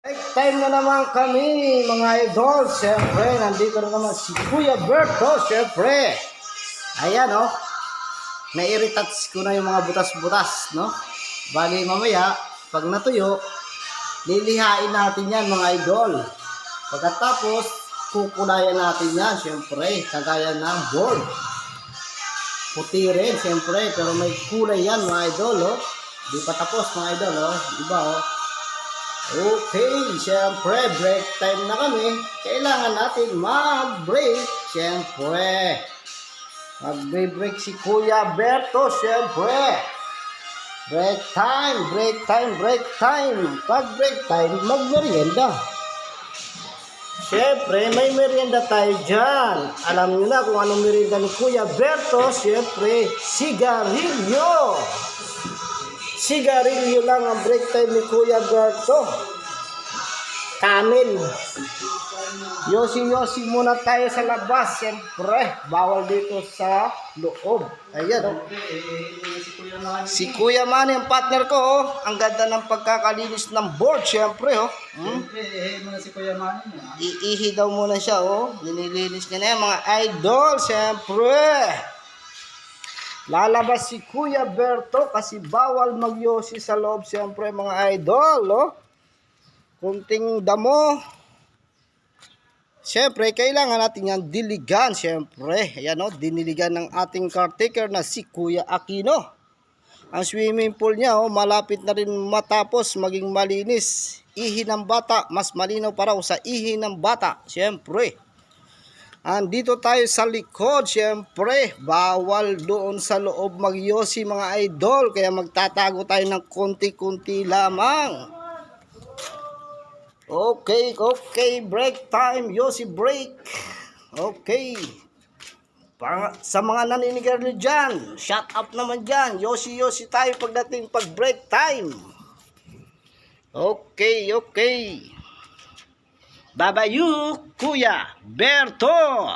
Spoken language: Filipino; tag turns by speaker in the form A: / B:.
A: Time na naman kami mga idol. Siyempre, nandito na naman si Kuya Berto. Siyempre, ayan o. Naiiritats ko na yung mga butas-butas, no? Bali mamaya, pag natuyo, lilihain natin yan mga idol. Pagkatapos, kukulayan natin yan. Siyempre, kagaya ng board. Puti rin, siyempre, pero may kulay yan mga idol, oh. Di pa tapos mga idol, oh. Diba, oh. Okay, siyempre, break time na kami. Kailangan natin mag-break, siyempre. Mag-break si Kuya Berto, siyempre. Break time, break time, break time. Pag break time, mag-merienda. Siyempre, may merienda tayo dyan. Alam nyo na kung anong merienda ni Kuya Berto, siyempre, sigarilyo. Sigarilyo lang ang break time ni Kuya Berto. Kanin. Yosi-yosi muna tayo sa labas. Siyempre, bawal dito sa loob. Ayan, oh. Si Kuya Manny, ang partner ko, oh. Ang ganda ng pagkakalinis ng board, siyempre, oh.
B: Si Kuya Manny.
A: Iihi daw muna siya, oh. Nililinis niya na yan, mga idol, siyempre. Lalabas si Kuya Berto kasi bawal magyosi sa loob, siyempre, mga idol, oh. Kunting damo. Siyempre, kailangan natin yan diligan, siyempre. Ayan, oh, diniligan ng ating caretaker na si Kuya Aquino. Ang swimming pool niya, oh, malapit na rin matapos maging malinis. Ihi ng bata, mas malinaw pa raw sa ihi ng bata, siyempre. Andito tayo sa likod, siyempre, bawal doon sa loob magyosi mga idol, kaya magtatago tayo ng konti-kunti lamang. Okay, break time, yosi break. Okay. Sa mga naninigarilyo dyan, shut up naman dyan, yosi-yosi tayo pagdating pag break time. Okay. Babayu, Kuya Berto.